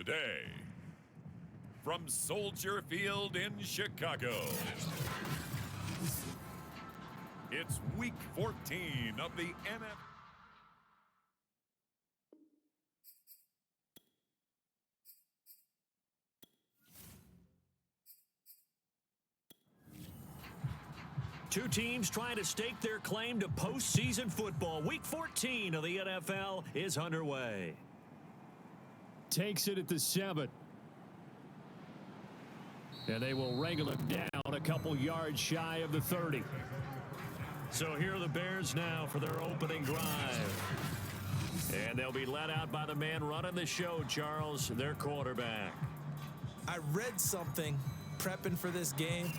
Today, from Soldier Field in Chicago, it's Week 14 of the NFL. Two teams trying to stake their claim to postseason football. Week 14 of the NFL is underway. Takes it at the 7. And they will wrangle it down a couple yards shy of the 30. So here are the Bears now for their opening drive. And they'll be led out by the man running the show, Charles, their quarterback. I read something prepping for this game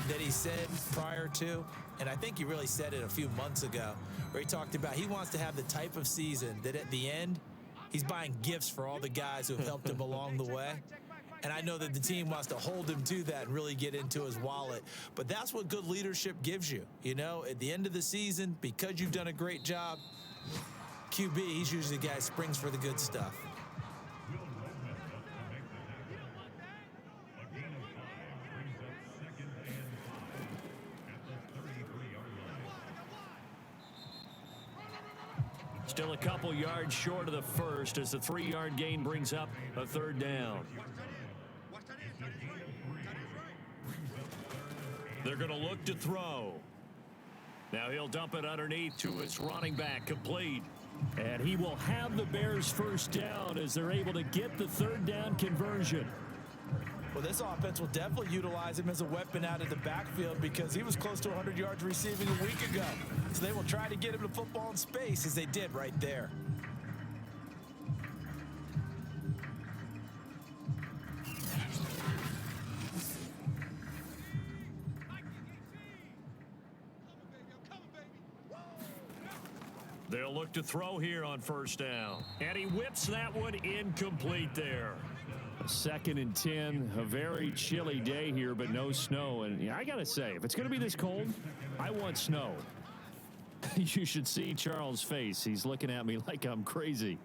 that he said prior to, and I think he really said it a few months ago, where he talked about he wants to have the type of season that at the end, he's buying gifts for all the guys who have helped him along the way. And I know that the team wants to hold him to that and really get into his wallet. But that's what good leadership gives you. You know, at the end of the season, because you've done a great job, QB, he's usually the guy who springs for the good stuff. Still a couple yards short of the first as the 3-yard gain brings up a third down. They're going to look to throw. Now he'll dump it underneath to his running back, complete. And he will have the Bears first down as they're able to get the third down conversion. Well, this offense will definitely utilize him as a weapon out of the backfield because he was close to 100 yards receiving a week ago. So they will try to get him the football in space as they did right there. They'll look to throw here on first down. And he whips that one incomplete there. 2nd and 10, a very chilly day here, but no snow. And yeah, I got to say, if it's going to be this cold, I want snow. You should see Charles' face. He's looking at me like I'm crazy.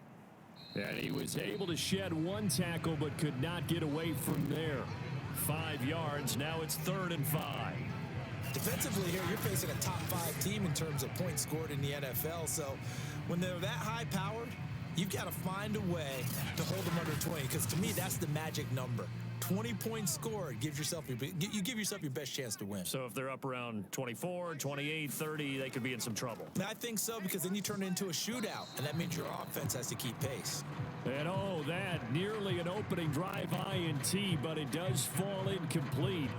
And he was able to shed one tackle, but could not get away from there. 5 yards. Now it's 3rd and 5. Defensively here, you're facing a top 5 team in terms of points scored in the NFL. So when they're that high powered, you've got to find a way to hold them under 20, because to me, that's the magic number. 20 points scored gives yourself you give yourself your best chance to win. So if they're up around 24, 28, 30, they could be in some trouble. I think so, because then you turn it into a shootout, and that means your offense has to keep pace. And oh, that nearly an opening drive INT, but it does fall incomplete.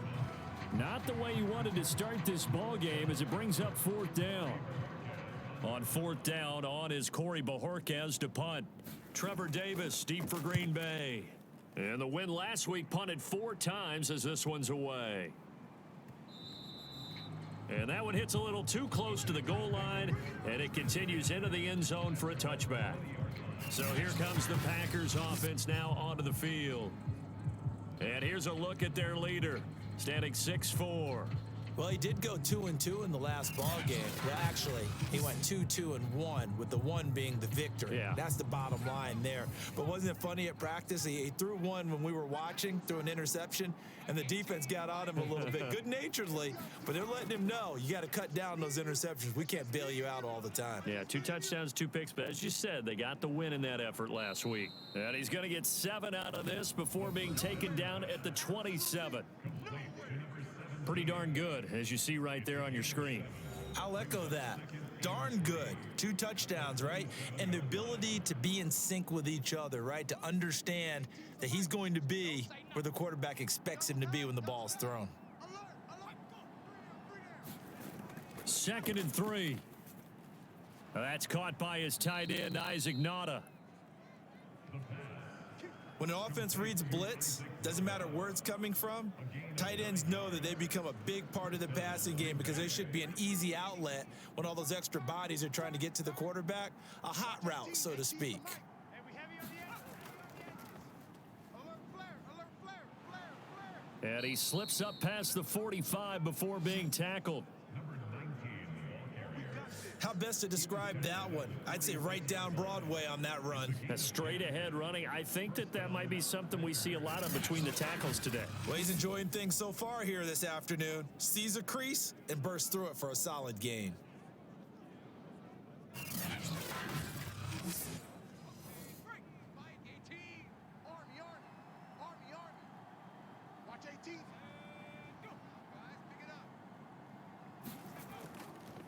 Not the way you wanted to start this ball game as it brings up 4th down. On 4th down, on is Corey Bojorquez to punt. Trevor Davis deep for Green Bay. And the win last week punted 4 times as this one's away. And that one hits a little too close to the goal line, and it continues into the end zone for a touchback. So here comes the Packers offense now onto the field. And here's a look at their leader, standing 6'4". Well, he did go 2-2 in the last ball game. Well, actually, he went 2-2-1, with the 1 being the victory. Yeah. That's the bottom line there. But wasn't it funny at practice? He threw one when we were watching, threw an interception, and the defense got on him a little bit, good-naturedly. But they're letting him know, you got to cut down those interceptions. We can't bail you out all the time. Yeah, 2 touchdowns, 2 picks. But as you said, they got the win in that effort last week. And he's going to get 7 out of this before being taken down at the 27. Pretty darn good, as you see right there on your screen. I'll echo that. Darn good. 2 touchdowns, right? And the ability to be in sync with each other, right? To understand that he's going to be where the quarterback expects him to be when the ball's thrown. 2nd and 3. That's caught by his tight end, Isaac Nauta. When an offense reads blitz, doesn't matter where it's coming from, tight ends know that they become a big part of the passing game because they should be an easy outlet when all those extra bodies are trying to get to the quarterback. A hot route, so to speak. And he slips up past the 45 before being tackled. How best to describe that one? I'd say right down Broadway on that run. A straight ahead running. I think that might be something we see a lot of between the tackles today. Well, he's enjoying things so far here this afternoon. Sees a crease and bursts through it for a solid gain.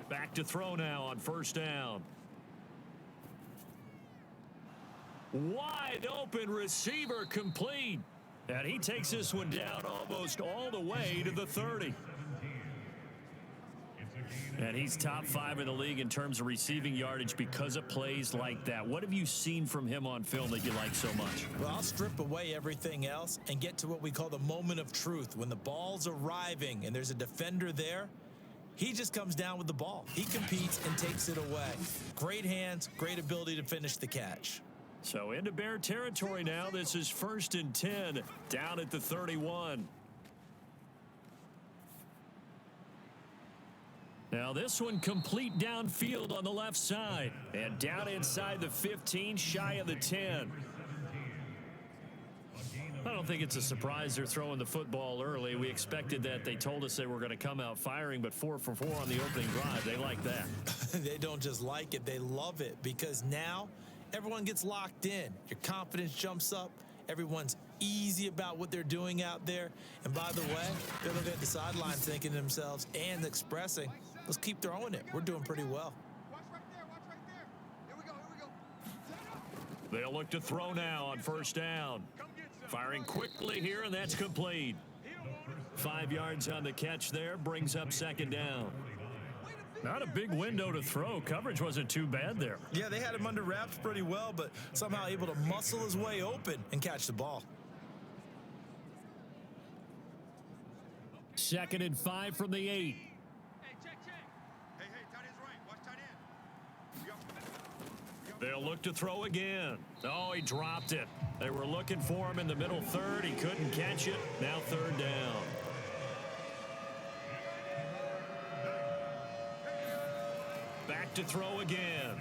Back to throw now on first down. Wide open receiver complete. And he takes this one down almost all the way to the 30. And he's top 5 in the league in terms of receiving yardage because of plays like that. What have you seen from him on film that you like so much? Well, I'll strip away everything else and get to what we call the moment of truth. When the ball's arriving and there's a defender there, he just comes down with the ball. He competes and takes it away. Great hands, great ability to finish the catch. So into Bear territory now. This is 1st and 10 down at the 31. Now this one complete downfield on the left side and down inside the 15, shy of the 10. I don't think it's a surprise they're throwing the football early. We expected that. They told us they were going to come out firing, but 4 for 4 on the opening drive. They like that. They don't just like it, they love it, because now everyone gets locked in. Your confidence jumps up. Everyone's easy about what they're doing out there. And by the way, they're looking at the sidelines thinking to themselves and expressing, let's keep throwing it. We're doing pretty well. Watch right there. Here we go. Set up. They'll look to throw now on first down. Firing quickly here, and that's complete. 5 yards on the catch there, brings up 2nd down. Not a big window to throw. Coverage wasn't too bad there. Yeah, they had him under wraps pretty well, but somehow able to muscle his way open and catch the ball. 2nd and 5 from the 8. Hey, check. Hey, tight end's right. Watch tight end. They'll look to throw again. Oh, he dropped it. They were looking for him in the middle third. He couldn't catch it. Now 3rd down. Back to throw again.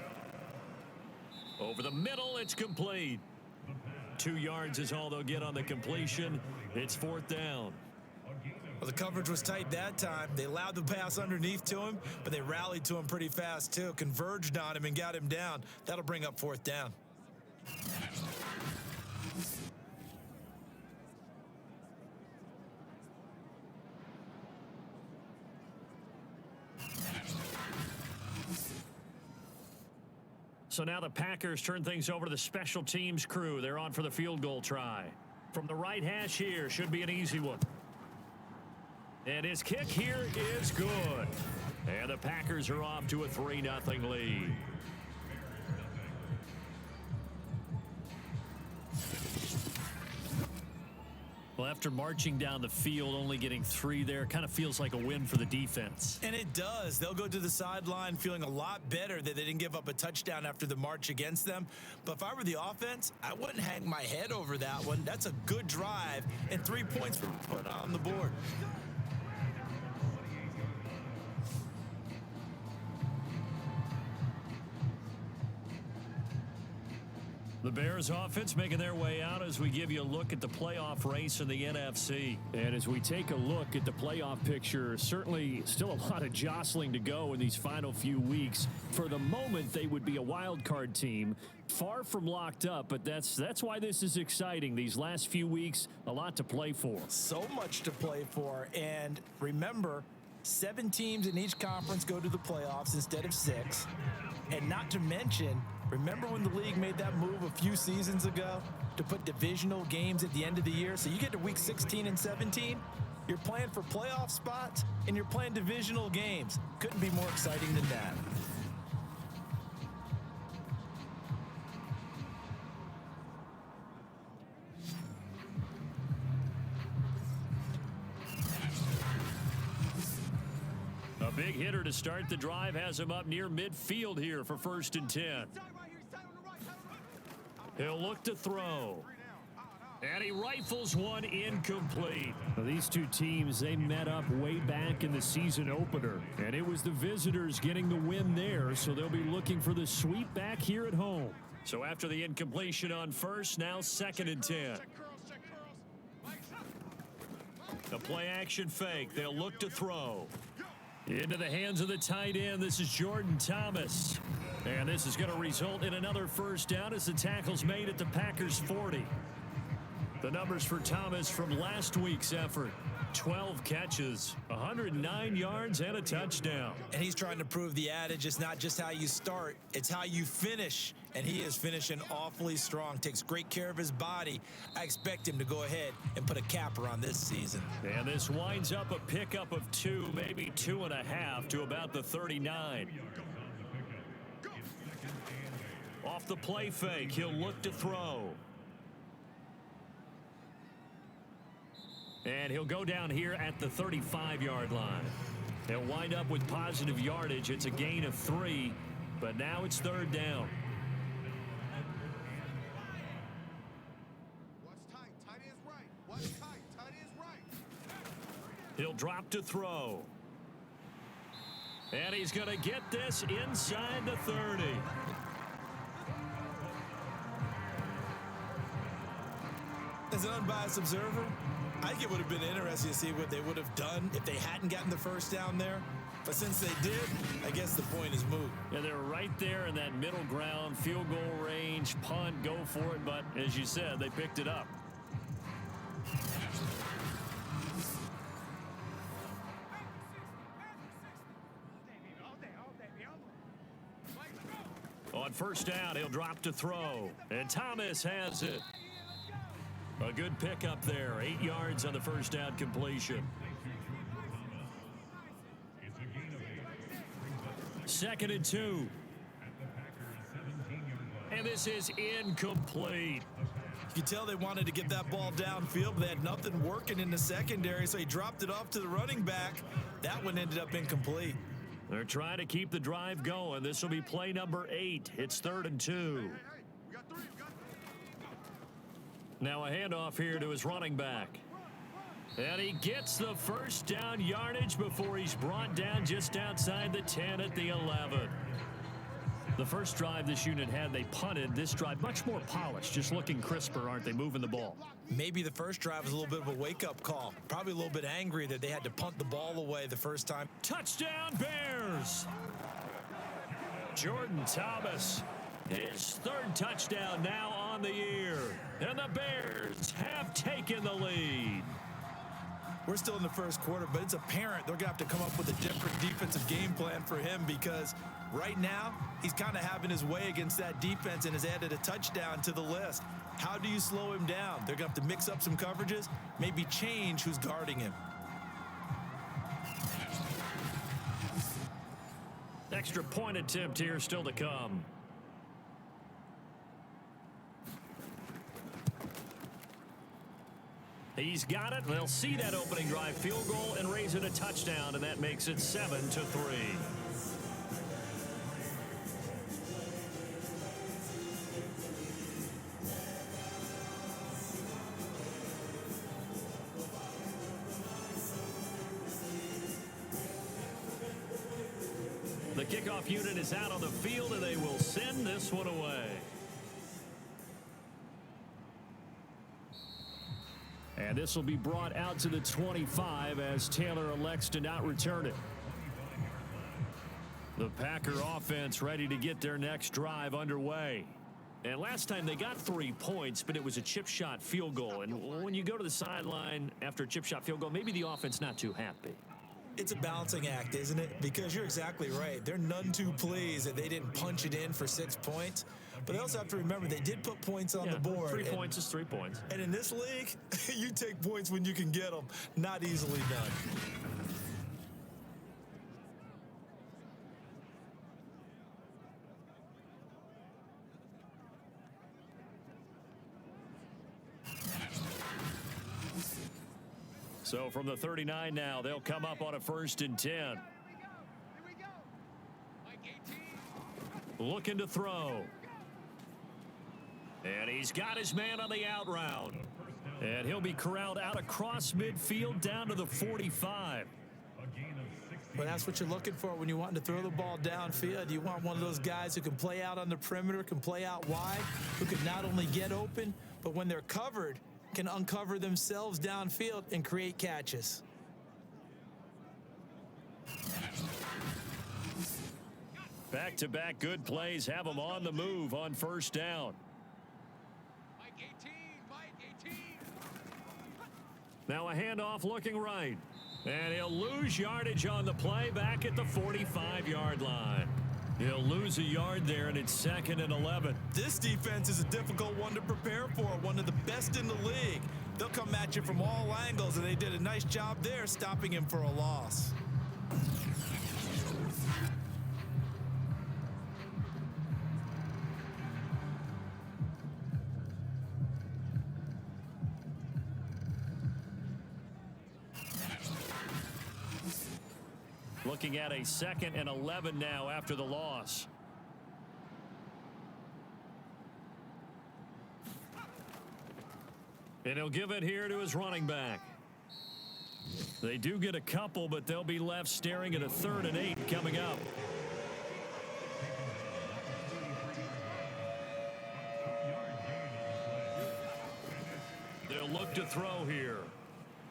Over the middle, it's complete. 2 yards is all they'll get on the completion. It's 4th down. Well, the coverage was tight that time. They allowed the pass underneath to him, but they rallied to him pretty fast, too. Converged on him and got him down. That'll bring up 4th down. So now the Packers turn things over to the special teams crew. They're on for the field goal try. From the right hash here, should be an easy one. And his kick here is good. And the Packers are off to a 3-0 lead. Well, after marching down the field, only getting 3 there, kind of feels like a win for the defense. And it does. They'll go to the sideline feeling a lot better that they didn't give up a touchdown after the march against them. But if I were the offense, I wouldn't hang my head over that one. That's a good drive, and 3 points were put on the board. The Bears offense making their way out as we give you a look at the playoff race in the NFC. And as we take a look at the playoff picture, certainly still a lot of jostling to go in these final few weeks. For the moment, they would be a wild card team, far from locked up, but that's why this is exciting. These last few weeks, a lot to play for. So much to play for. And remember, 7 teams in each conference go to the playoffs instead of 6. And not to mention, remember when the league made that move a few seasons ago to put divisional games at the end of the year? So you get to week 16 and 17, you're playing for playoff spots, and you're playing divisional games. Couldn't be more exciting than that. A big hitter to start the drive has him up near midfield here for 1st and 10. He'll look to throw. And he rifles one incomplete. Well, these two teams, they met up way back in the season opener, and it was the visitors getting the win there, so they'll be looking for the sweep back here at home. So after the incompletion on first, now 2nd and 10. The play action fake. They'll look to throw. Into the hands of the tight end. This is Jordan Thomas. And this is going to result in another first down as the tackle's made at the Packers 40. The numbers for Thomas from last week's effort. 12 catches, 109 yards, and a touchdown. And he's trying to prove the adage, it's not just how you start, it's how you finish. And he is finishing awfully strong, takes great care of his body. I expect him to go ahead and put a capper on this season. And this winds up a pickup of 2, maybe 2.5 to about the 39. Off the play fake, he'll look to throw. And he'll go down here at the 35-yard line. He'll wind up with positive yardage. It's a gain of 3, but now it's 3rd down. Watch tight. Tight is right. Watch tight. Tight is right. He'll drop to throw. And he's going to get this inside the 30. As an unbiased observer, I think it would have been interesting to see what they would have done if they hadn't gotten the first down there. But since they did, I guess the point is moot. Yeah, they're right there in that middle ground, field goal range, punt, go for it. But as you said, they picked it up. On first down, he'll drop to throw. And Thomas has it. A good pickup there. 8 yards on the first down completion. 2nd and 2. And this is incomplete. You could tell they wanted to get that ball downfield, but they had nothing working in the secondary, so he dropped it off to the running back. That one ended up incomplete. They're trying to keep the drive going. This will be play number 8. It's 3rd and 2. Hey, we got 3. We got 3. Now a handoff here to his running back. And he gets the first down yardage before he's brought down just outside the 10 at the 11. The first drive this unit had, they punted. This drive, much more polished, just looking crisper, aren't they, moving the ball? Maybe the first drive was a little bit of a wake-up call. Probably a little bit angry that they had to punt the ball away the first time. Touchdown, Bears! Jordan Thomas, his 3rd touchdown now on the year. And the Bears have taken the lead. We're still in the first quarter, but it's apparent they're going to have to come up with a different defensive game plan for him because right now he's kind of having his way against that defense and has added a touchdown to the list. How do you slow him down? They're going to have to mix up some coverages, maybe change who's guarding him. Extra point attempt here still to come. He's got it. They'll see that opening drive field goal and raise it a touchdown, and that makes it 7-3. The kickoff unit is out on the field, and they will send this one away. And this will be brought out to the 25 as Taylor elects to not return it. The Packer offense ready to get their next drive underway. And last time they got 3 points, but it was a chip shot field goal. And when you go to the sideline after a chip shot field goal, maybe the offense not too happy. It's a balancing act, isn't it? Because you're exactly right. They're none too pleased that they didn't punch it in for 6 points. But they also have to remember they did put points on the board. 3 points is 3 points. And in this league, you take points when you can get them. Not easily done. So from the 39 now, they'll come up on a 1st and 10. Here we go. Mike 18. Looking to throw. And he's got his man on the out route. And he'll be corralled out across midfield down to the 45. But that's what you're looking for when you want to throw the ball downfield. You want one of those guys who can play out on the perimeter, can play out wide, who can not only get open, but when they're covered, can uncover themselves downfield and create catches. Back-to-back good plays have him on the move on first down. Mike 18, Mike 18. Now a handoff looking right. And he'll lose yardage on the play back at the 45-yard line. He'll lose a yard there, and it's 2nd and 11. This defense is a difficult one to prepare for, one of the best in the league. They'll come at you from all angles, and they did a nice job there stopping him for a loss. Looking at a 2nd and 11 now after the loss. And he'll give it here to his running back. They do get a couple, but they'll be left staring at a 3rd and 8 coming up. They'll look to throw here.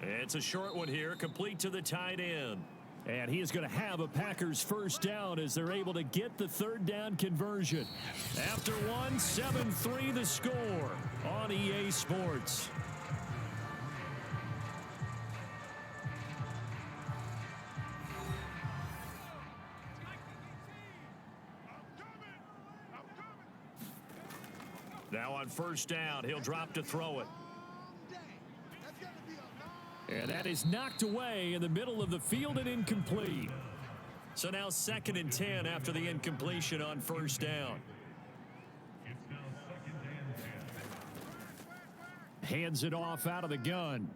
It's a short one here, complete to the tight end. And he is going to have a Packers first down as they're able to get the 3rd down conversion. After one, 7-3 the score on EA Sports. Now on first down, he'll drop to throw it. And that is knocked away in the middle of the field and incomplete. So now 2nd and 10 after the incompletion on first down. Hands it off out of the gun.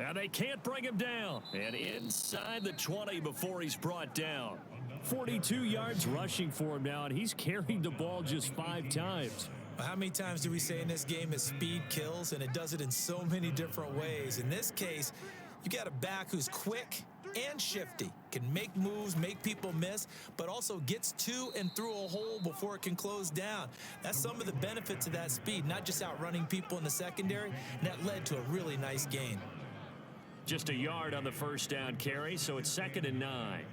And they can't bring him down. And inside the 20 before he's brought down. 42 yards rushing for him now, and he's carried the ball just 5 times. How many times do we say in this game that speed kills, and it does it in so many different ways? In this case, you got a back who's quick and shifty, can make moves, make people miss, but also gets to and through a hole before it can close down. That's some of the benefits of that speed, not just outrunning people in the secondary, and that led to a really nice gain. Just a yard on the first down carry, so it's 2nd and 9.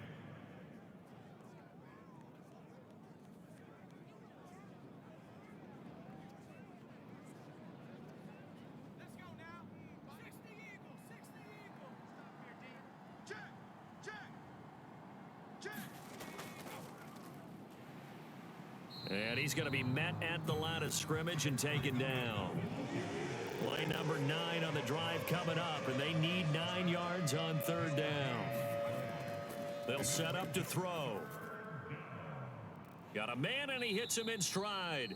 And he's going to be met at the line of scrimmage and taken down. Play number 9 on the drive coming up, and they need 9 yards on 3rd down. They'll set up to throw. Got a man, and he hits him in stride.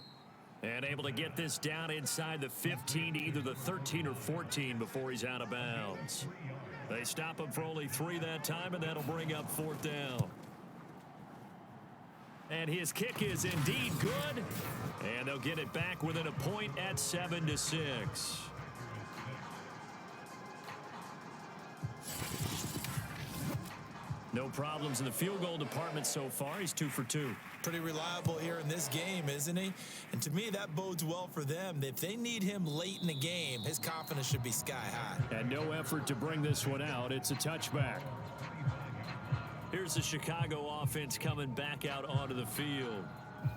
And able to get this down inside the 15 to either the 13 or 14 before he's out of bounds. They stop him for only 3 that time, and that'll bring up 4th down. And his kick is indeed good. And they'll get it back within a point at 7-6. No problems in the field goal department so far. He's 2 for 2. Pretty reliable here in this game, isn't he? And to me, that bodes well for them. If they need him late in the game, his confidence should be sky high. And no effort to bring this one out. It's a touchback. Here's the Chicago offense coming back out onto the field.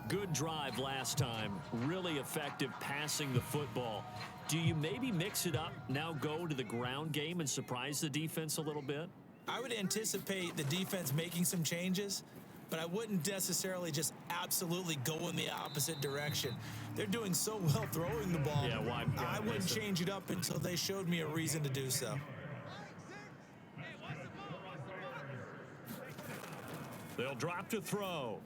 Good drive last time. Really effective passing the football. Do you maybe mix it up, now go to the ground game and surprise the defense a little bit? I would anticipate the defense making some changes, but I wouldn't necessarily just absolutely go in the opposite direction. They're doing so well throwing the ball. Yeah, well, I wouldn't change it up until they showed me a reason to do so. They'll drop to throw.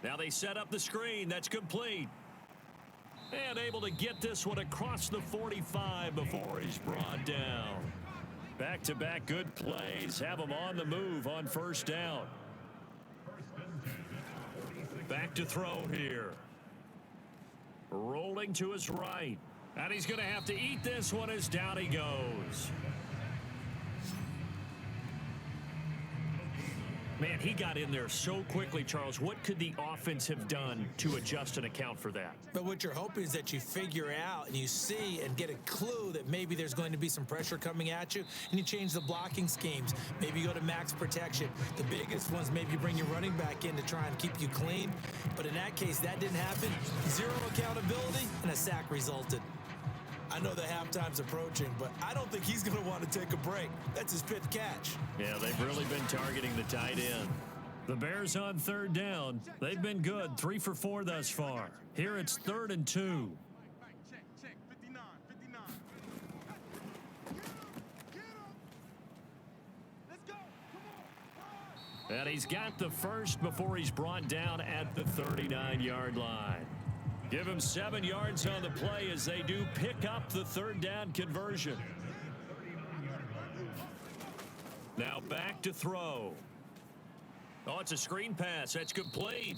Now they set up the screen. That's complete. And able to get this one across the 45 before he's brought down. Back-to-back good plays. Have him on the move on first down. Back to throw here. Rolling to his right. And he's going to have to eat this one as down he goes. Man, he got in there so quickly, Charles. What could the offense have done to adjust and account for that? But what you're hoping is that you figure out and you see and get a clue that maybe there's going to be some pressure coming at you, and you change the blocking schemes. Maybe you go to max protection. The biggest ones, maybe you bring your running back in to try and keep you clean. But in that case, that didn't happen. Zero accountability, and a sack resulted. I know the halftime's approaching, but I don't think he's going to want to take a break. That's his fifth catch. Yeah, they've really been targeting the tight end. The Bears on third down. They've been good, 3 for 4 thus far. Here it's 3rd and 2. Check. 59. Get him. Let's go. Come on. And he's got the first before he's brought down at the 39-yard line. Give him 7 yards on the play as they do pick up the 3rd down conversion. Now back to throw. Oh, it's a screen pass. That's complete.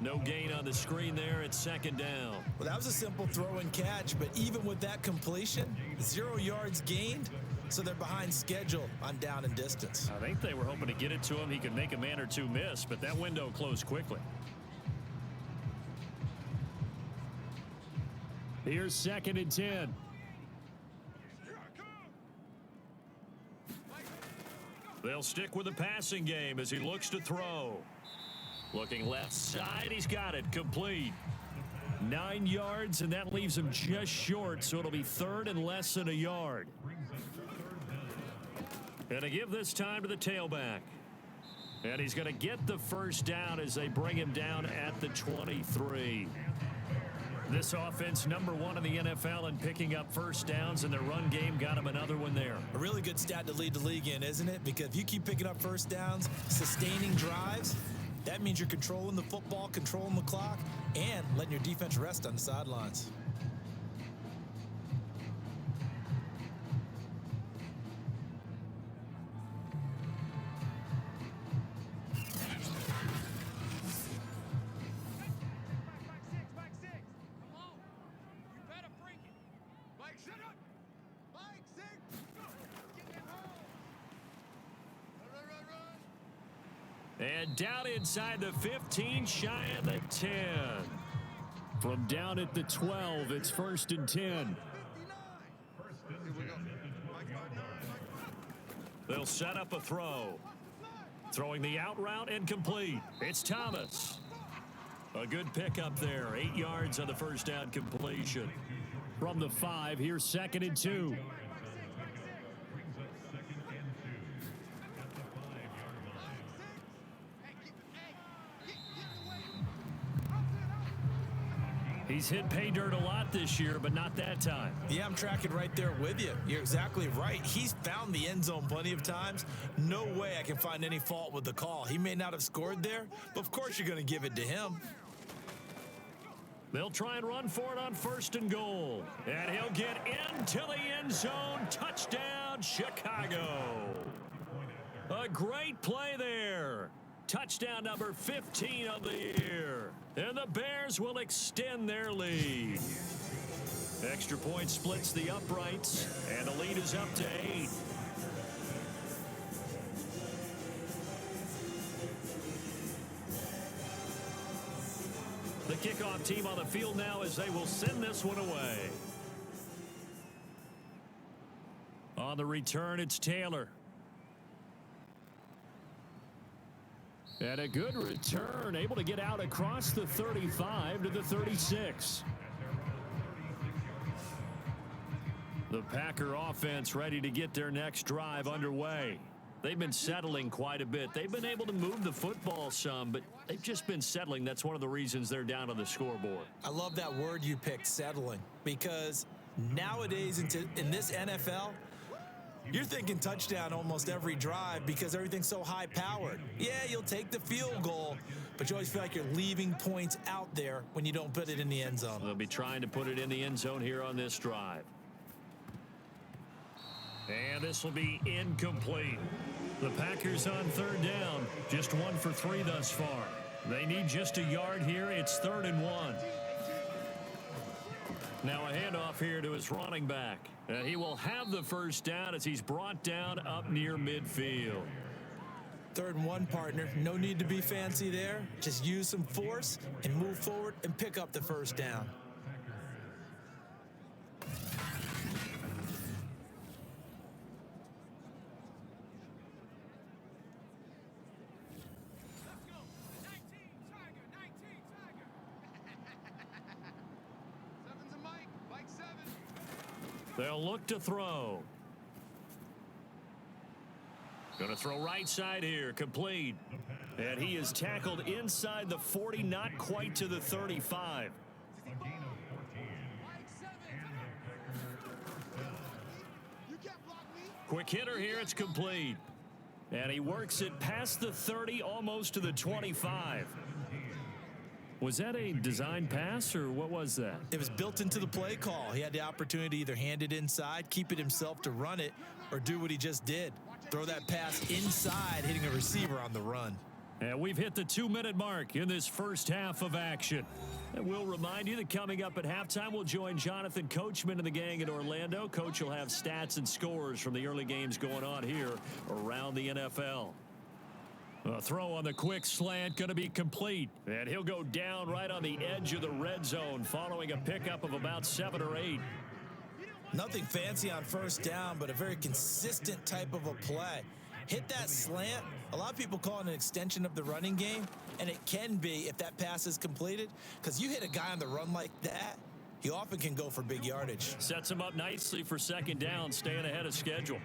No gain on the screen there. It's 2nd down. Well, that was a simple throw and catch, but even with that completion, 0 yards gained, so they're behind schedule on down and distance. I think they were hoping to get it to him. He could make a man or two miss, but that window closed quickly. Here's 2nd and 10. They'll stick with the passing game as he looks to throw. Looking left side, he's got it, complete. 9 yards, and that leaves him just short, so it'll be 3rd and less than a yard. And to give this time to the tailback. And he's going to get the first down as they bring him down at the 23. This offense, number 1 in the NFL in picking up first downs, and their run game got him another one there. A really good stat to lead the league in, isn't it? Because if you keep picking up first downs, sustaining drives, that means you're controlling the football, controlling the clock, and letting your defense rest on the sidelines. And down inside the 15, shy of the 10. From down at the 12, it's 1st and 10. They'll set up a throw. Throwing the out route incomplete. It's Thomas. A good pickup there. 8 yards on the first down completion. From the 5, here's 2nd and 2. He's hit pay dirt a lot this year, but not that time. Yeah, I'm tracking right there with you. You're exactly right. He's found the end zone plenty of times. No way I can find any fault with the call. He may not have scored there, but of course you're going to give it to him. They'll try and run for it on 1st and goal. And he'll get into the end zone. Touchdown, Chicago. A great play there. Touchdown number 15 of the year. And the Bears will extend their lead. Extra point splits the uprights, and the lead is up to 8. The kickoff team on the field now as they will send this one away. On the return, it's Taylor. And a good return, able to get out across the 35 to the 36. The Packer offense ready to get their next drive underway. They've been settling quite a bit. They've been able to move the football some, but they've just been settling. That's one of the reasons they're down on the scoreboard. I love that word you picked, settling, because nowadays in this NFL, you're thinking touchdown almost every drive because everything's so high-powered. Yeah, you'll take the field goal, but you always feel like you're leaving points out there when you don't put it in the end zone. They'll be trying to put it in the end zone here on this drive. And this will be incomplete. The Packers on 3rd down, just 1 for 3 thus far. They need just a yard here. It's 3rd and 1. Now a handoff here to his running back. And he will have the first down as he's brought down up near midfield. 3rd and 1, partner. No need to be fancy there. Just use some force and move forward and pick up the first down. Seven's a Mike. Mike 7. They'll look to throw. Going to throw right side here, complete. And he is tackled inside the 40, not quite to the 35. Mike 7. You can't block me. Quick hitter here, it's complete. And he works it past the 30, almost to the 25. Was that a design pass, or what was that? It was built into the play call. He had the opportunity to either hand it inside, keep it himself to run it, or do what he just did. Throw that pass inside, hitting a receiver on the run. And we've hit the 2-minute mark in this first half of action. And we'll remind you that coming up at halftime, we'll join Jonathan Coachman and the gang in Orlando. Coach will have stats and scores from the early games going on here around the NFL. A throw on the quick slant going to be complete. And he'll go down right on the edge of the red zone following a pickup of about 7 or 8. Nothing fancy on first down, but a very consistent type of a play. Hit that slant. A lot of people call it an extension of the running game, and it can be if that pass is completed, because you hit a guy on the run like that, he often can go for big yardage. Sets him up nicely for 2nd down, staying ahead of schedule.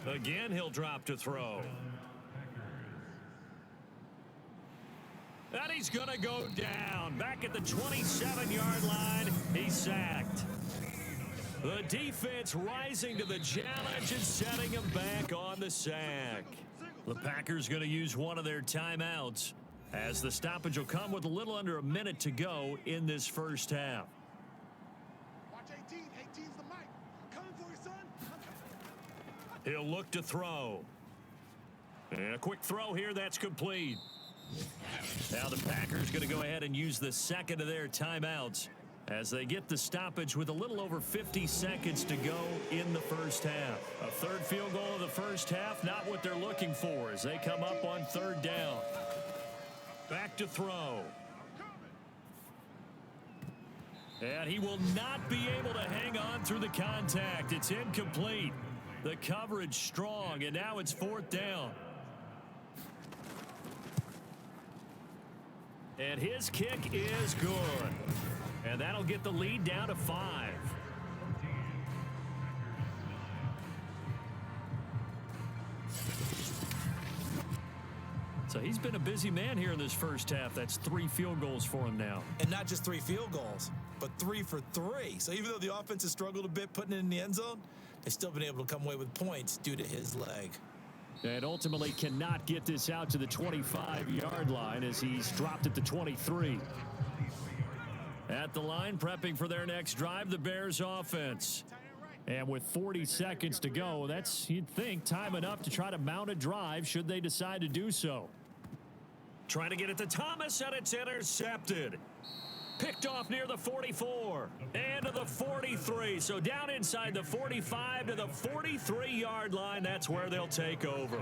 Again, he'll drop to throw. And he's going to go down. Back at the 27-yard line, he's sacked. The defense rising to the challenge and setting him back on the sack. The Packers going to use one of their timeouts as the stoppage will come with a little under a minute to go in this first half. Watch 18. 18's the Mike. I'm coming for you, son. He'll look to throw. And a quick throw here, that's complete. Now the Packers going to go ahead and use the second of their timeouts as they get the stoppage with a little over 50 seconds to go in the first half. A 3rd field goal of the first half, not what they're looking for as they come up on 3rd down. Back to throw. And he will not be able to hang on through the contact. It's incomplete. The coverage strong, and now it's 4th down. And his kick is good. And that'll get the lead down to 5. So he's been a busy man here in this first half. That's 3 field goals for him now. And not just 3 field goals, but 3 for 3. So even though the offense has struggled a bit putting it in the end zone, they've still been able to come away with points due to his leg. And ultimately cannot get this out to the 25-yard line as he's dropped at the 23. At the line, prepping for their next drive, the Bears offense. And with 40 seconds to go, that's, you'd think, time enough to try to mount a drive should they decide to do so. Trying to get it to Thomas, and it's intercepted. Picked off near the 44 and to the 43. So down inside the 45 to the 43-yard line. That's where they'll take over.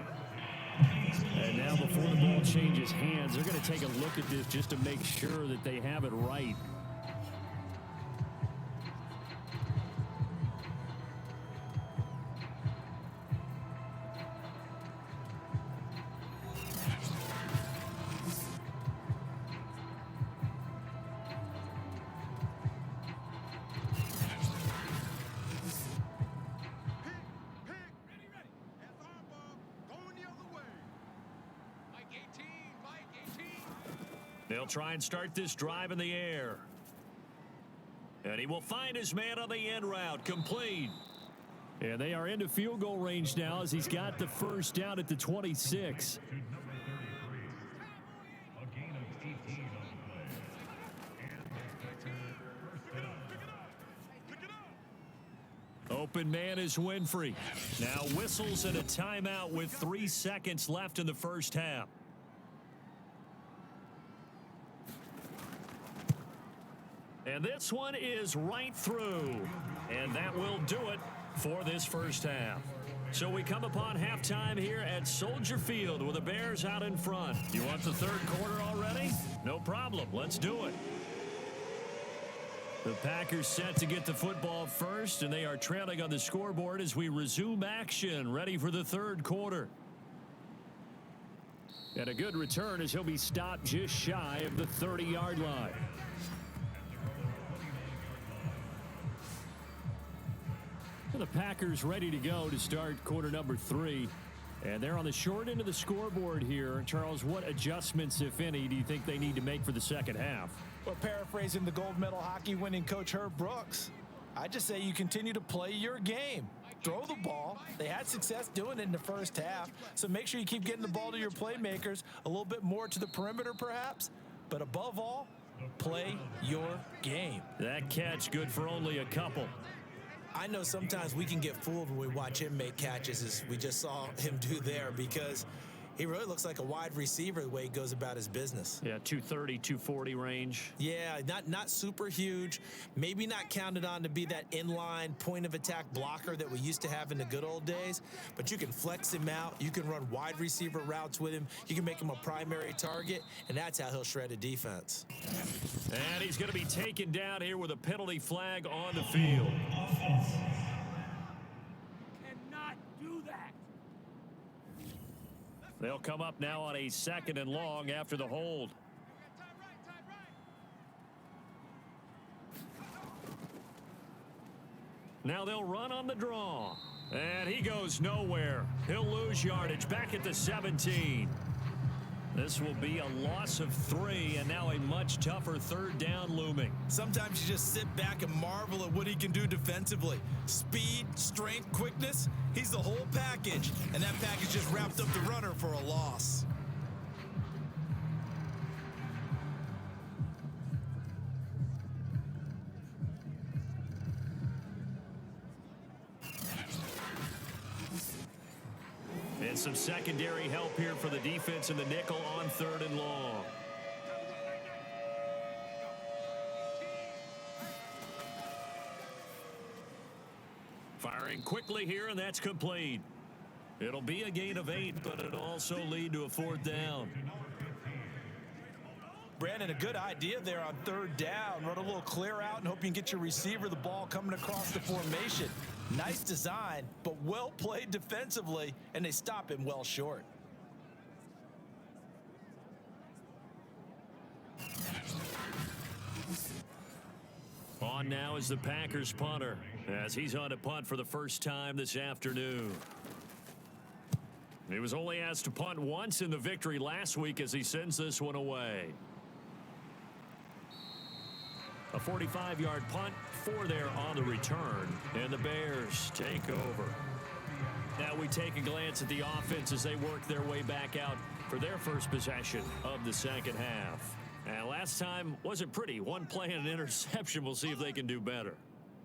And now before the ball changes hands, they're going to take a look at this just to make sure that they have it right. They'll try and start this drive in the air. And he will find his man on the end route. Complete. And they are into field goal range now as he's got the first down at the 26. Open man is Winfrey. Now whistles and a timeout with 3 seconds left in the first half. And this one is right through. And that will do it for this first half. So we come upon halftime here at Soldier Field with the Bears out in front. You want the third quarter already? No problem. Let's do it. The Packers set to get the football first, and they are trailing on the scoreboard as we resume action, ready for the third quarter. And a good return as he'll be stopped just shy of the 30-yard line. The Packers ready to go to start quarter number 3. And they're on the short end of the scoreboard here. Charles, what adjustments, if any, do you think they need to make for the second half? Well, paraphrasing the gold medal hockey winning coach Herb Brooks, I just say you continue to play your game. Throw the ball. They had success doing it in the first half, so make sure you keep getting the ball to your playmakers, a little bit more to the perimeter perhaps, but above all, play your game. That catch good for only a couple. I know sometimes we can get fooled when we watch him make catches, as we just saw him do there, because he really looks like a wide receiver the way he goes about his business. Yeah, 230, 240 range. Yeah, not super huge. Maybe not counted on to be that inline point of attack blocker that we used to have in the good old days, but you can flex him out. You can run wide receiver routes with him. You can make him a primary target, and that's how he'll shred a defense. And he's going to be taken down here with a penalty flag on the field. Cannot do that. They'll come up now on a 2nd and long after the hold. Now they'll run on the draw. And he goes nowhere. He'll lose yardage back at the 17. This will be a loss of 3, and now a much tougher third down looming. Sometimes you just sit back and marvel at what he can do defensively. Speed, strength, quickness, he's the whole package. And that package just wrapped up the runner for a loss. And some secondary help here for the defense in the nickel on 3rd and long. Firing quickly here, and that's complete. It'll be a gain of 8, but it'll also lead to a 4th down. Brandon, a good idea there on 3rd down. Run a little clear out and hope you can get your receiver the ball coming across the formation. Nice design, but well played defensively, and they stop him well short. On now is the Packers punter, as he's on to punt for the first time this afternoon. He was only asked to punt once in the victory last week as he sends this one away. A 45-yard punt, 4 there on the return, and the Bears take over. Now we take a glance at the offense as they work their way back out for their first possession of the second half. And last time wasn't pretty. One play and an interception. We'll see if they can do better.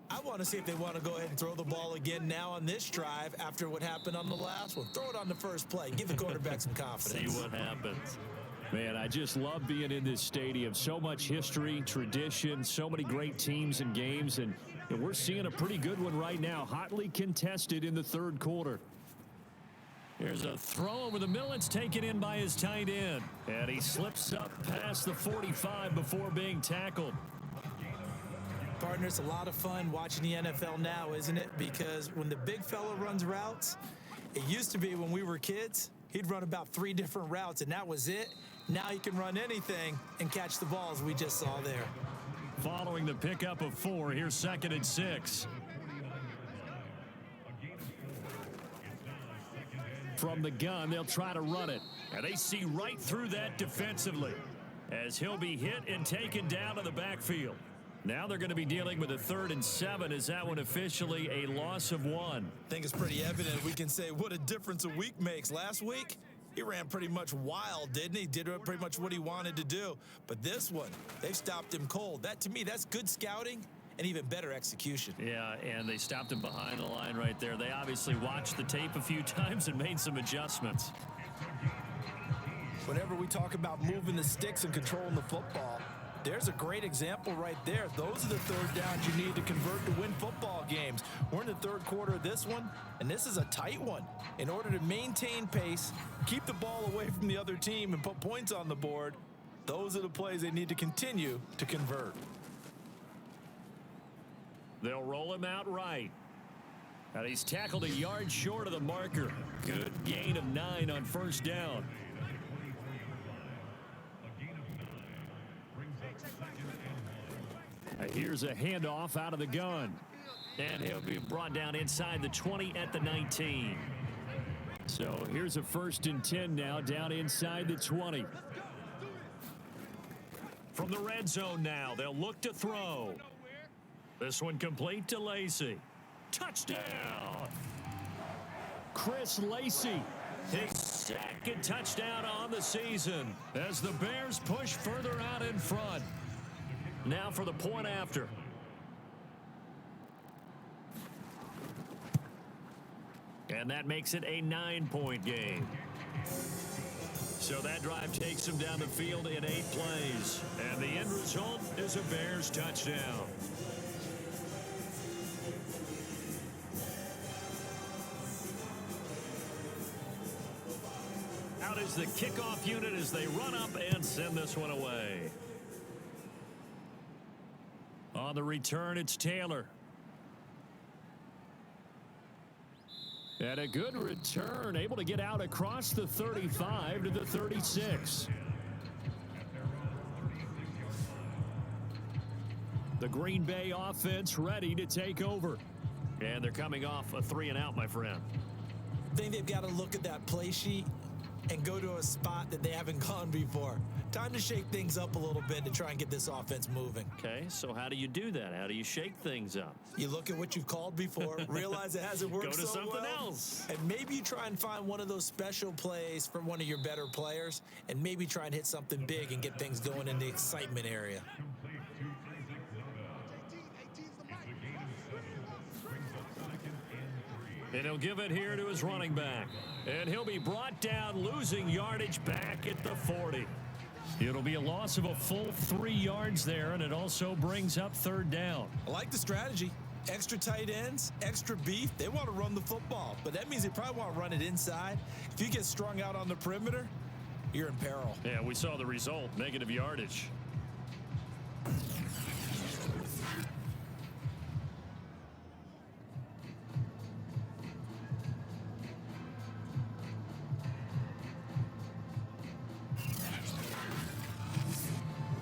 I want to see if they want to go ahead and throw the ball again now on this drive after what happened on the last one. Throw it on the first play. Give the quarterback some confidence. See what happens. Man, I just love being in this stadium. So much history, tradition, so many great teams and games, and we're seeing a pretty good one right now, hotly contested in the third quarter. Here's a throw over the middle. It's taken in by his tight end, and he slips up past the 45 before being tackled. Partner, it's a lot of fun watching the NFL now, isn't it? Because when the big fella runs routes, it used to be when we were kids, he'd run about 3 different routes, and that was it. Now he can run anything and catch the balls we just saw there. Following the pickup of 4, here's 2nd and 6. From the gun, they'll try to run it. And they see right through that defensively as he'll be hit and taken down to the backfield. Now they're going to be dealing with a 3rd and 7 as that one officially a loss of 1. I think it's pretty evident we can say what a difference a week makes. Last week, he ran pretty much wild, didn't he? Did pretty much what he wanted to do. But this one, they've stopped him cold. That, to me, that's good scouting and even better execution. Yeah, and they stopped him behind the line right there. They obviously watched the tape a few times and made some adjustments. Whenever we talk about moving the sticks and controlling the football, There's a great example right there. Those are the third downs you need to convert to win football games. We're in the third quarter of this one, and this is a tight one. In order to maintain pace, keep the ball away from the other team, and put points on the board, those are the plays they need to continue to convert. They'll roll him out right. And he's tackled a yard short of the marker. Good gain of 9 on first down. Here's a handoff out of the gun. And he'll be brought down inside the 20 at the 19. So here's a 1st and 10 now, down inside the 20. From the red zone now, they'll look to throw. This one complete to Lacy. Touchdown! Chris Lacy. His second touchdown on the season as the Bears push further out in front. Now for the point after. And that makes it a 9-point game. So that drive takes them down the field in 8 plays. And the end result is a Bears touchdown. Out is the kickoff unit as they run up and send this one away. On the return, it's Taylor. And a good return, able to get out across the 35 to the 36. The Green Bay offense ready to take over. And they're coming off a 3-and-out, my friend. I think they've got to look at that play sheet and go to a spot that they haven't gone before. Time to shake things up a little bit to try and get this offense moving. Okay, so how do you do that? How do you shake things up? You look at what you've called before, realize it hasn't worked Go to so something well, else. and maybe you try and find one of those special plays from one of your better players, and maybe try and hit something big and get things going in the excitement area. And he'll give it here to his running back. And he'll be brought down, losing yardage back at the 40. It'll be a loss of a full 3 yards there, and it also brings up 3rd down. I like the strategy. Extra tight ends, extra beef. They want to run the football, but that means they probably want to run it inside. If you get strung out on the perimeter, you're in peril. Yeah, we saw the result, negative yardage.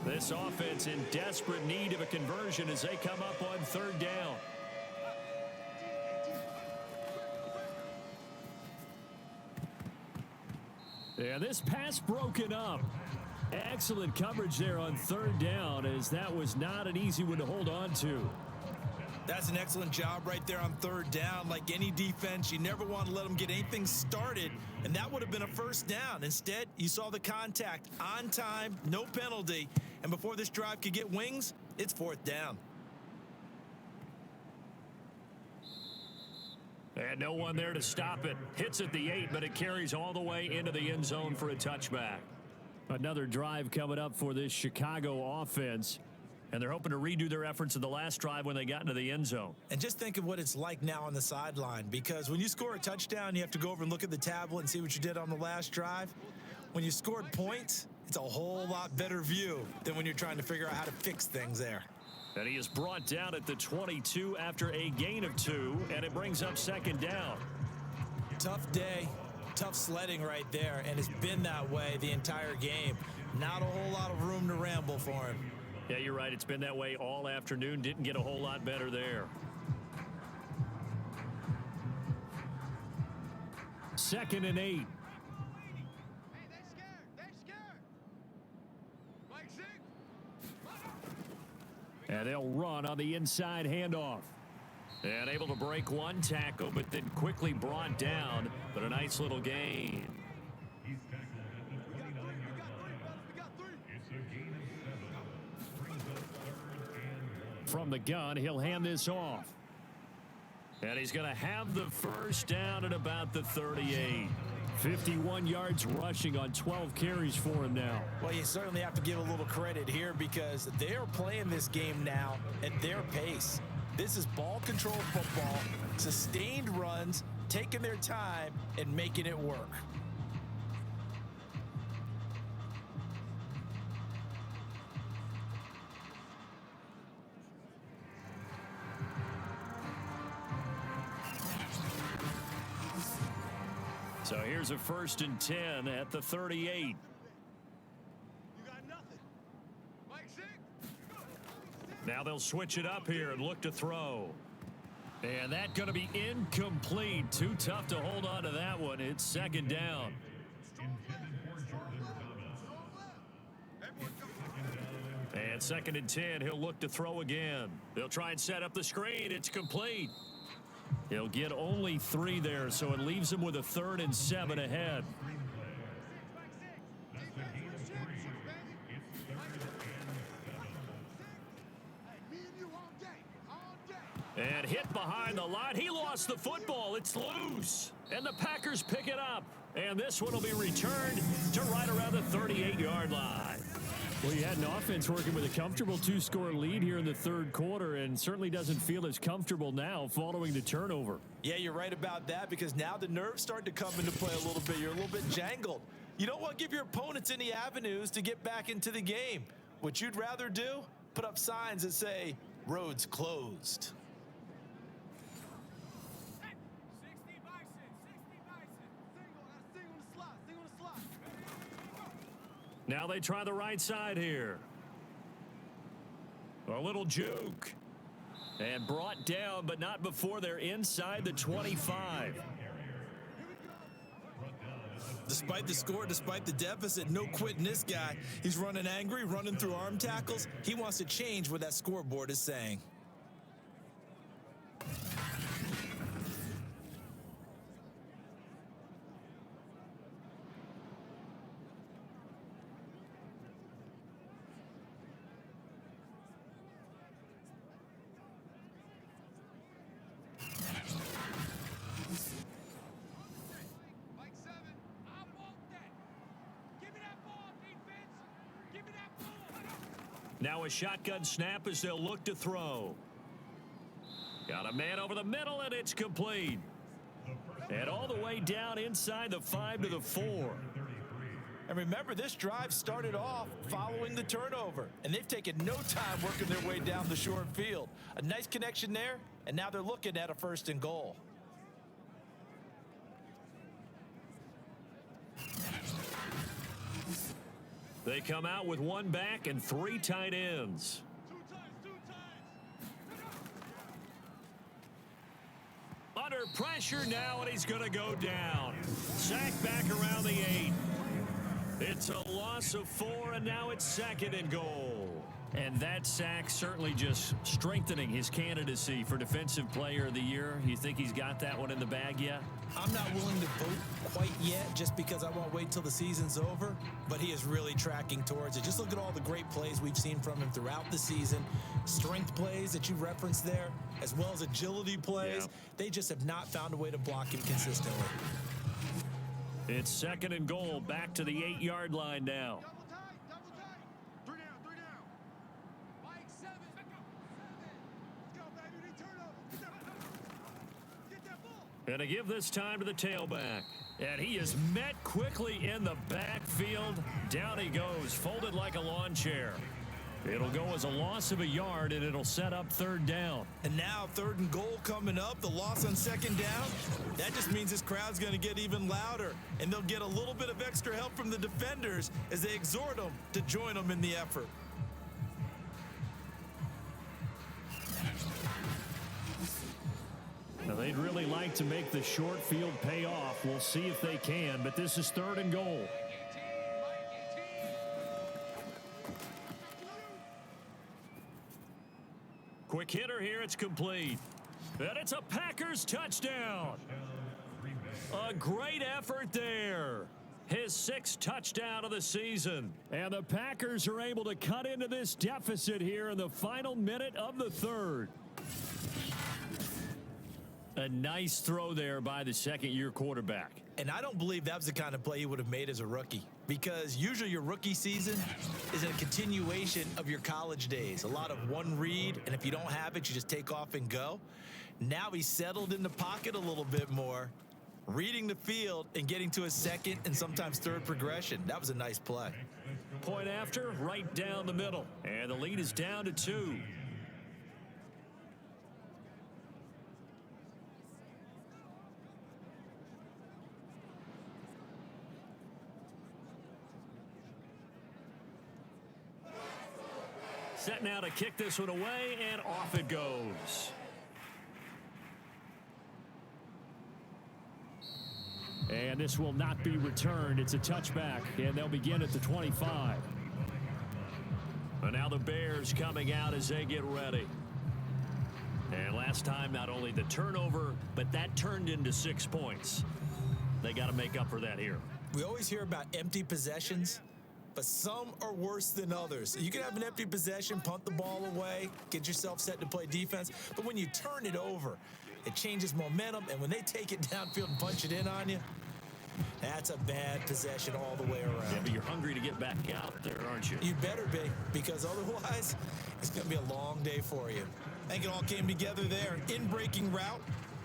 This offense in desperate need of a conversion as they come up on 3rd down. Yeah, this pass broken up. Excellent coverage there on 3rd down, as that was not an easy one to hold on to. That's an excellent job right there on 3rd down. Like any defense, you never want to let them get anything started, and that would have been a 1st down. Instead, you saw the contact on time, no penalty, and before this drive could get wings, it's 4th down. And no one there to stop it. Hits at the 8, but it carries all the way into the end zone for a touchback. Another drive coming up for this Chicago offense. And they're hoping to redo their efforts in the last drive when they got into the end zone. And just think of what it's like now on the sideline, because when you score a touchdown, you have to go over and look at the tablet and see what you did on the last drive. When you scored points, it's a whole lot better view than when you're trying to figure out how to fix things there. And he is brought down at the 22 after a gain of 2, and it brings up 2nd down. Tough day, tough sledding right there, and it's been that way the entire game. Not a whole lot of room to ramble for him. Yeah, you're right. It's been that way all afternoon. Didn't get a whole lot better there. 2nd and 8. Hey, they're scared. They're scared. Mike Zeke. And they'll run on the inside handoff. And able to break one tackle, but then quickly brought down. But a nice little gain. From the gun, he'll hand this off. And he's going to have the 1st down at about the 38. 51 yards rushing on 12 carries for him now. Well, you certainly have to give a little credit here because they're playing this game now at their pace. This is ball control football, sustained runs, taking their time and making it work. So here's a 1st and 10 at the 38. You got nothing. Mike, six. Now they'll switch it up here and look to throw. And that's going to be incomplete. Too tough to hold on to that one. It's 2nd down. And 2nd and 10, he'll look to throw again. They'll try and set up the screen. It's complete. He'll get only 3 there, so it leaves him with a 3rd and 7 ahead. And hit behind the line. He lost the football. It's loose. And the Packers pick it up. And this one will be returned to right around the 38-yard line. Well, you had an offense working with a comfortable 2-score lead here in the 3rd quarter and certainly doesn't feel as comfortable now following the turnover. Yeah, you're right about that because now the nerves start to come into play a little bit. You're a little bit jangled. You don't want to give your opponents any avenues to get back into the game. What you'd rather do? Put up signs that say, roads closed. 60 Bison, 60 Bison. Single on the slot, single on the slot. Now they try the right side here. A little juke. And brought down, but not before they're inside the 25. Despite the score, despite the deficit, no quitting this guy. He's running angry, running through arm tackles. He wants to change what that scoreboard is saying. Mike, 7. I want that. Give me that ball, defense. Give me that ball. Now a shotgun snap as they'll look to throw. Got a man over the middle, and it's complete. And all the way down inside the 5 to the 4. And remember, this drive started off following the turnover, and they've taken no time working their way down the short field. A nice connection there, and now they're looking at a 1st and goal. They come out with 1 back and 3 tight ends. 2 times. Under pressure now, and he's going to go down. Sacked back around the 8. It's a loss of 4, and now it's 2nd and goal. And that sack certainly just strengthening his candidacy for Defensive Player of the Year. You think he's got that one in the bag yet? I'm not willing to vote quite yet just because I won't wait till the season's over, but he is really tracking towards it. Just look at all the great plays we've seen from him throughout the season. Strength plays that you referenced there, as well as agility plays. Yeah. They just have not found a way to block him consistently. It's 2nd and goal, back to the 8-yard line now. Double tight. 3 down. Mike, 7. Let's go, baby. We need turnovers. Get that ball. And to give this time to the tailback. And he is met quickly in the backfield. Down he goes, folded like a lawn chair. It'll go as a loss of a yard, and it'll set up 3rd down. And now 3rd and goal coming up, the loss on 2nd down. That just means this crowd's going to get even louder, and they'll get a little bit of extra help from the defenders as they exhort them to join them in the effort. Now, they'd really like to make the short field pay off. We'll see if they can, but this is 3rd and goal. Quick hitter here, it's complete. And it's a Packers touchdown. A great effort there. His 6th touchdown of the season. And the Packers are able to cut into this deficit here in the final minute of the 3rd. A nice throw there by the second-year quarterback. And I don't believe that was the kind of play he would have made as a rookie, because usually your rookie season is a continuation of your college days. A lot of one read, and if you don't have it, you just take off and go. Now he's settled in the pocket a little bit more, reading the field and getting to his second and sometimes third progression. That was a nice play. Point after, right down the middle. And the lead is down to 2. Set now to kick this one away, and off it goes. And this will not be returned. It's a touchback, and they'll begin at the 25. And now the Bears coming out as they get ready. And last time, not only the turnover, but that turned into 6 points. They got to make up for that here. We always hear about empty possessions, but some are worse than others. You can have an empty possession, punt the ball away, get yourself set to play defense, but when you turn it over, it changes momentum, and when they take it downfield and punch it in on you, that's a bad possession all the way around. Yeah, but you're hungry to get back out there, aren't you? You better be, because otherwise, it's going to be a long day for you. I think it all came together there. In-breaking route,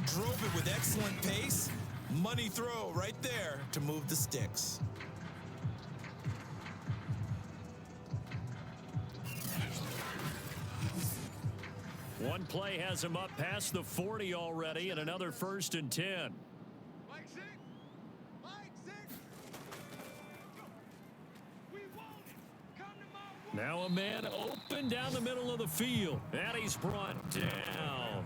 drove it with excellent pace, money throw right there to move the sticks. One play has him up past the 40 already, and another 1st and 10. Mike 6. Mike 6. We want it. Come to my way. Now a man open down the middle of the field, and he's brought down.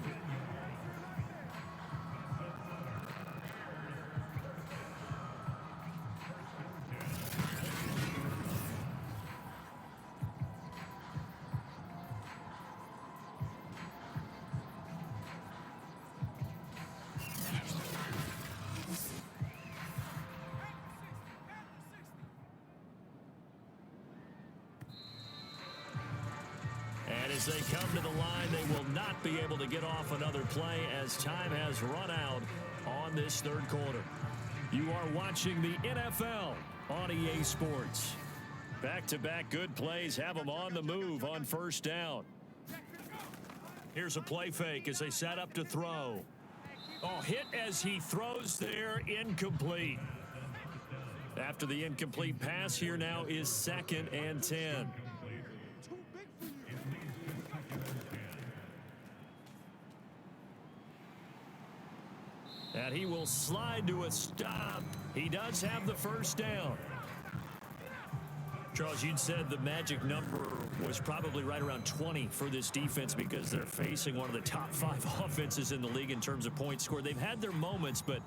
As they come to the line, they will not be able to get off another play as time has run out on this third quarter. You are watching the NFL on EA Sports. Back-to-back good plays have them on the move on 1st down. Here's a play fake as they set up to throw. Oh, hit as he throws there, incomplete. After the incomplete pass, here now is 2nd and 10. And he will slide to a stop. He does have the 1st down. Charles, you'd said the magic number was probably right around 20 for this defense because they're facing one of the top 5 offenses in the league in terms of points scored. They've had their moments, but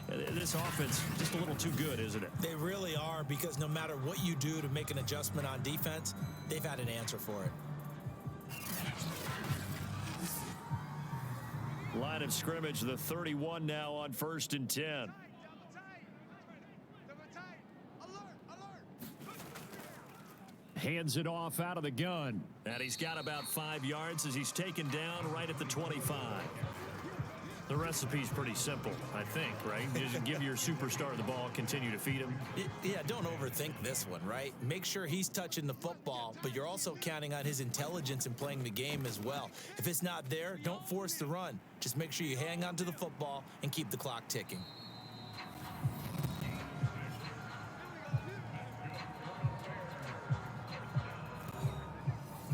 this offense just a little too good, isn't it? They really are, because no matter what you do to make an adjustment on defense, they've had an answer for it. Line of scrimmage, the 31 now on 1st and 10. Double tight. Alert. Alert. Hands it off out of the gun. And he's got about 5 yards as he's taken down right at the 25. The recipe's pretty simple, I think, right? Just give your superstar the ball, continue to feed him. Yeah, don't overthink this one, right? Make sure he's touching the football, but you're also counting on his intelligence in playing the game as well. If it's not there, don't force the run. Just make sure you hang on to the football and keep the clock ticking.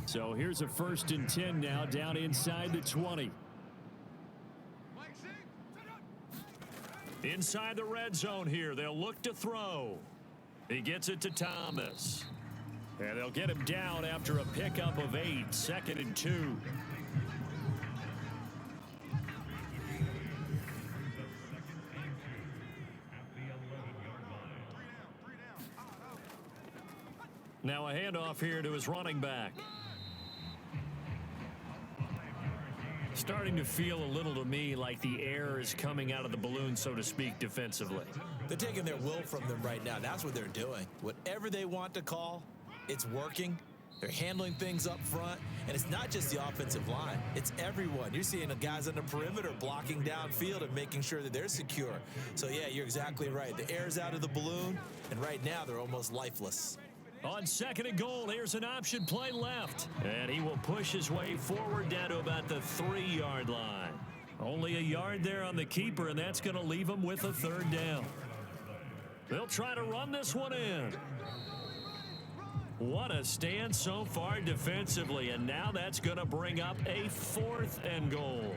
So here's a 1st and 10 now, down inside the 20. Mike 6. Inside the red zone here, they'll look to throw. He gets it to Thomas. And they'll get him down after a pickup of 8, 2nd and 2. Now a handoff here to his running back. Starting to feel a little to me like the air is coming out of the balloon, so to speak, defensively. They're taking their will from them right now. That's what they're doing. Whatever they want to call, it's working. They're handling things up front, and it's not just the offensive line. It's everyone. You're seeing the guys on the perimeter blocking downfield and making sure that they're secure. So, yeah, you're exactly right. The air's out of the balloon, and right now they're almost lifeless. On 2nd and goal, here's an option play left. And he will push his way forward down to about the 3-yard line. Only a yard there on the keeper, and that's going to leave him with a 3rd down. They'll try to run this one in. What a stand so far defensively, and now that's going to bring up a 4th and goal.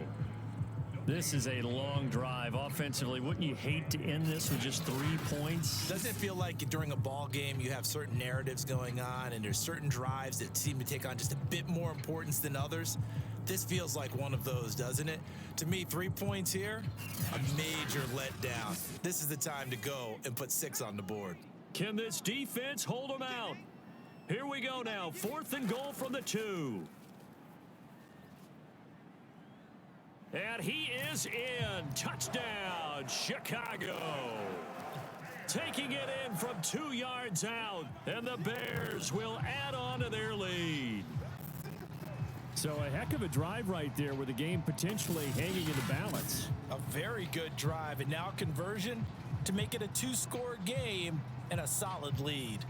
This is a long drive offensively. Wouldn't you hate to end this with just 3 points? Doesn't it feel like during a ball game you have certain narratives going on and there's certain drives that seem to take on just a bit more importance than others? This feels like one of those, doesn't it? To me, 3 points here, a major letdown. This is the time to go and put 6 on the board. Can this defense hold them out? Here we go now, 4th and goal from the 2. And he is in. Touchdown, Chicago. Taking it in from 2 yards out, and the Bears will add on to their lead. So a heck of a drive right there with the game potentially hanging in the balance. A very good drive, and now conversion to make it a 2-score game and a solid lead.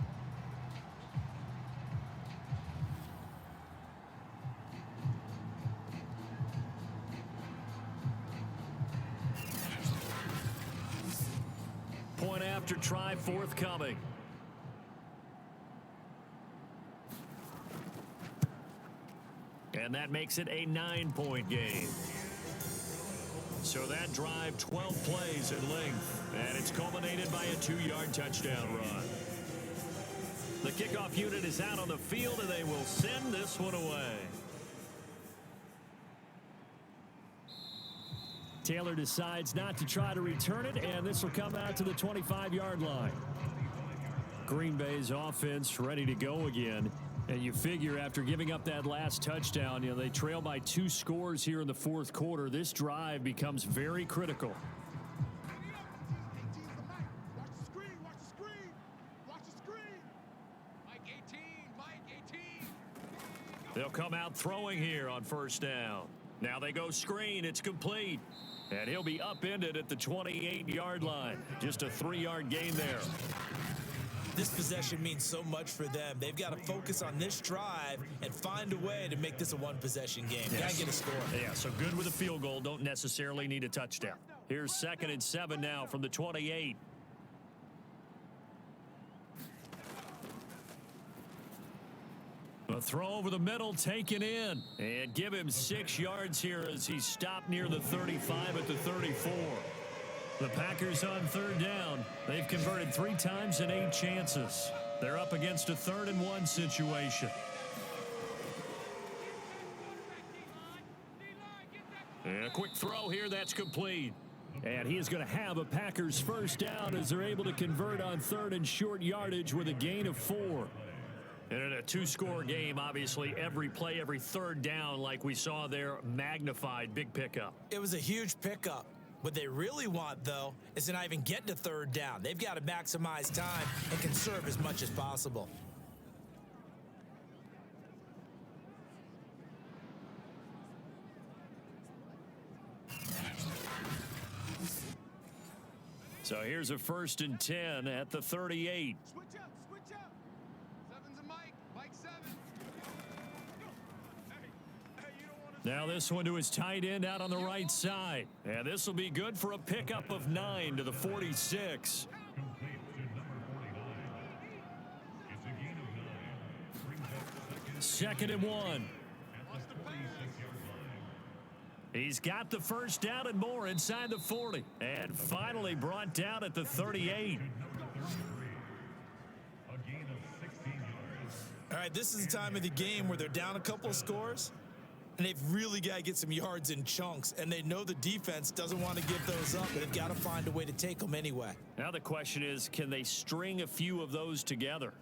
Point after try forthcoming. And that makes it a 9-point game. So that drive, 12 plays in length, and it's culminated by a 2-yard touchdown run. The kickoff unit is out on the field, and they will send this one away. Taylor decides not to try to return it, and this will come out to the 25-yard line. Green Bay's offense ready to go again. And you figure after giving up that last touchdown, they trail by 2 scores here in the 4th quarter. This drive becomes very critical. Watch the screen, watch the screen, watch the screen. Mike 18, Mike 18. They'll come out throwing here on 1st down. Now they go screen. It's complete. And he'll be upended at the 28-yard line. Just a 3-yard gain there. This possession means so much for them. They've got to focus on this drive and find a way to make this a 1-possession game. Yes. Got to get a score. Yeah, so good with a field goal. Don't necessarily need a touchdown. Here's 2nd and 7 now from the 28. A throw over the middle taken in. And give him 6 yards here as he stopped near the 35 at the 34. The Packers on 3rd down. They've converted 3 times in 8 chances. They're up against a 3rd and 1 situation. And a quick throw here, that's complete. And he is going to have a Packers 1st down as they're able to convert on 3rd and short yardage with a gain of 4. And in a 2-score game, obviously, every play, every 3rd down, like we saw there, magnified, big pickup. It was a huge pickup. What they really want, though, is to not even get to 3rd down. They've got to maximize time and conserve as much as possible. So here's a 1st and 10 at the 38. Switch up, switch up. 7's a Mike, Mike 7. Now this one to his tight end out on the right side. And this will be good for a pickup of 9 to the 46. Second and 1. He's got the 1st down and more inside the 40. And finally brought down at the 38. All right, this is the time of the game where they're down a couple of scores, and they've really got to get some yards in chunks, and they know the defense doesn't want to give those up, but they've got to find a way to take them anyway. Now the question is, can they string a few of those together?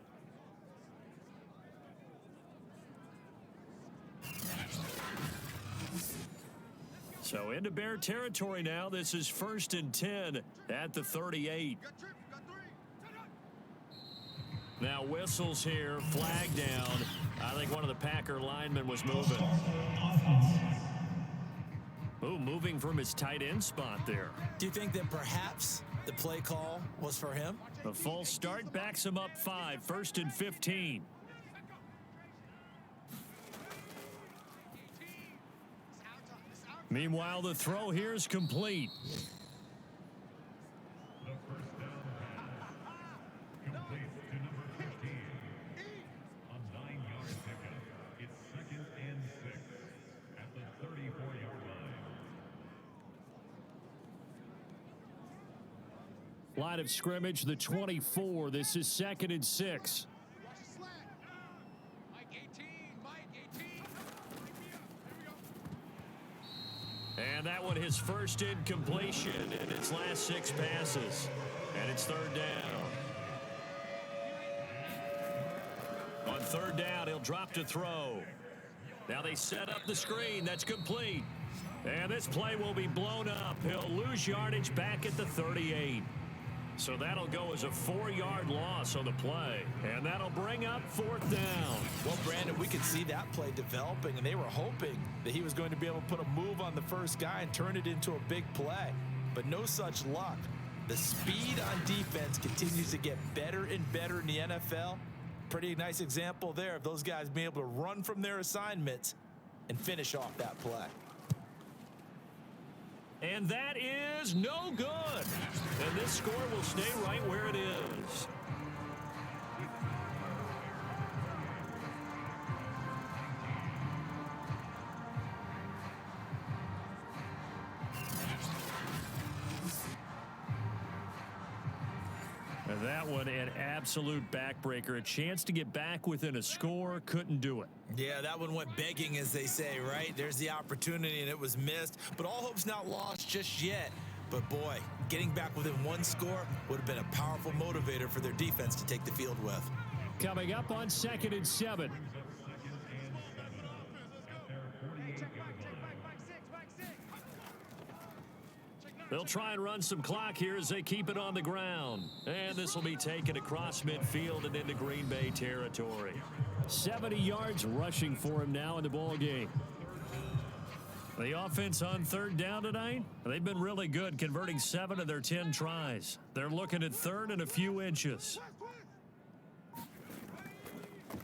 So into Bear territory now. This is 1st and 10 at the 38. Got tripped, got 3. Set up. Now whistles here, flag down. I think one of the Packer linemen was moving. Oh, moving from his tight end spot there. Do you think that perhaps the play call was for him? A false start backs him up 5, 1st and 15. Meanwhile, the throw here is complete. Line of scrimmage, the 24. This is 2nd and 6. Watch the slant. Mike 18, Mike 18. And that one his first incompletion in its last 6 passes. And it's 3rd down. On 3rd down, he'll drop to throw. Now they set up the screen. That's complete. And this play will be blown up. He'll lose yardage back at the 38. So that'll go as a 4-yard loss on the play. And that'll bring up 4th down. Well, Brandon, we could see that play developing, and they were hoping that he was going to be able to put a move on the first guy and turn it into a big play. But no such luck. The speed on defense continues to get better and better in the NFL. Pretty nice example there of those guys being able to run from their assignments and finish off that play. And that is no good. And this score will stay right where it is. And that one, an absolute backbreaker. A chance to get back within a score, couldn't do it. Yeah, that one went begging, as they say, right? There's the opportunity, and it was missed. But all hope's not lost just yet. But, boy, getting back within 1 score would have been a powerful motivator for their defense to take the field with. Coming up on 2nd and 7. They'll try and run some clock here as they keep it on the ground. And this will be taken across midfield and into Green Bay territory. 70 yards rushing for him now in the ball game. The offense on 3rd down tonight, they've been really good, converting 7 of their 10 tries. They're looking at 3rd and a few inches.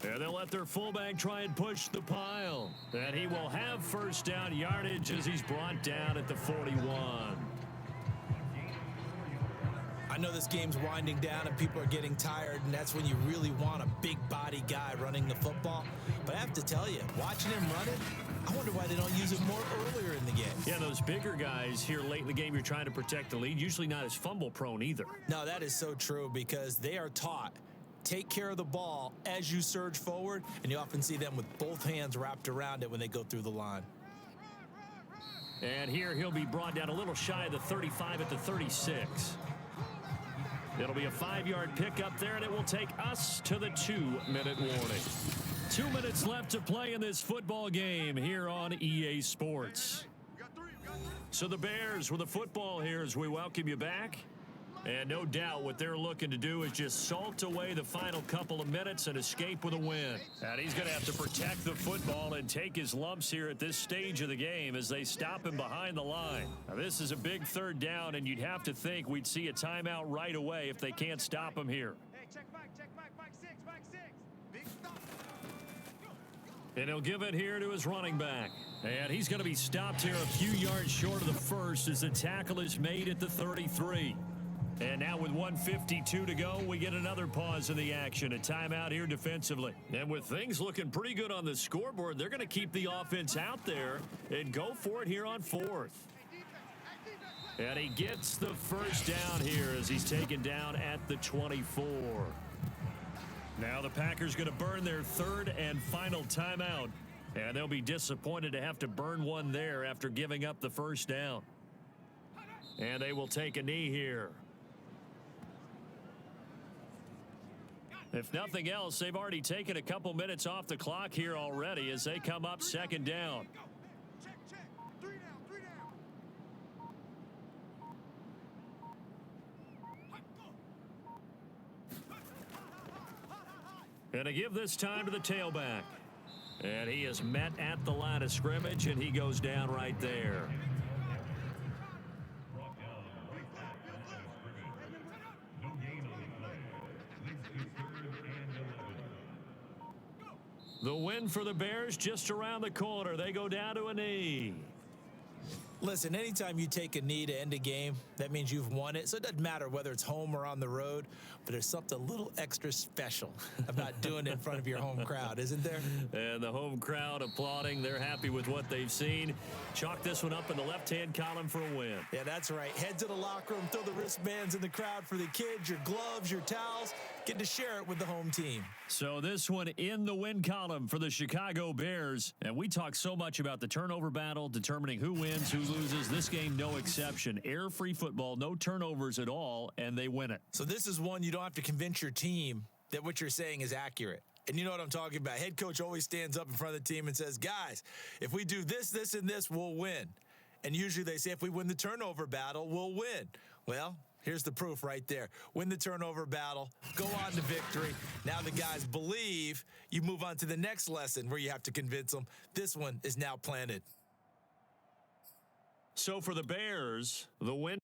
And they'll let their fullback try and push the pile. And he will have 1st down yardage as he's brought down at the 41. I know this game's winding down and people are getting tired, and that's when you really want a big body guy running the football. But I have to tell you, watching him run it, I wonder why they don't use it more earlier in the game. Yeah, those bigger guys here late in the game, you're trying to protect the lead, usually not as fumble prone either. No, that is so true, because they are taught, take care of the ball as you surge forward, and you often see them with both hands wrapped around it when they go through the line. And here he'll be brought down a little shy of the 35 at the 36. It'll be a 5-yard pickup there, and it will take us to the 2-minute warning. 2 minutes left to play in this football game here on EA Sports. So the Bears with the football here as we welcome you back. And no doubt what they're looking to do is just salt away the final couple of minutes and escape with a win. And he's going to have to protect the football and take his lumps here at this stage of the game as they stop him behind the line. Now, this is a big 3rd down, and you'd have to think we'd see a timeout right away if they can't stop him here. Hey, check Mike 6, Mike 6. Big stop. And he'll give it here to his running back. And he's going to be stopped here a few yards short of the first as the tackle is made at the 33. And now with 1:52 to go, we get another pause in the action. A timeout here defensively. And with things looking pretty good on the scoreboard, they're going to keep the offense out there and go for it here on 4th. And he gets the 1st down here as he's taken down at the 24. Now the Packers going to burn their 3rd and final timeout. And they'll be disappointed to have to burn one there after giving up the 1st down. And they will take a knee here. If nothing else, they've already taken a couple minutes off the clock here already as they come up 2nd down. Check. 3 down. And to give this time to the tailback. And he is met at the line of scrimmage, and he goes down right there. The win for the Bears just around the corner. They go down to a knee. Listen, anytime you take a knee to end a game, that means you've won it. So it doesn't matter whether it's home or on the road, but there's something a little extra special about doing it in front of your home crowd, isn't there? And the home crowd applauding. They're happy with what they've seen. Chalk this one up in the left-hand column for a win. Yeah, that's right. Head to the locker room, throw the wristbands in the crowd for the kids, your gloves, your towels. Get to share it with the home team. So this one in the win column for the Chicago Bears. And we talk so much about the turnover battle, determining who wins, who loses. This game, no exception. Air-free football, no turnovers at all, and they win it. So this is one you don't have to convince your team that what you're saying is accurate. And you know what I'm talking about. Head coach always stands up in front of the team and says, guys, if we do this, this, and this, we'll win. And usually they say if we win the turnover battle, we'll win. Well, here's the proof right there. Win the turnover battle, go on to victory. Now the guys believe. You move on to the next lesson where you have to convince them. This one is now planted. So for the Bears, the win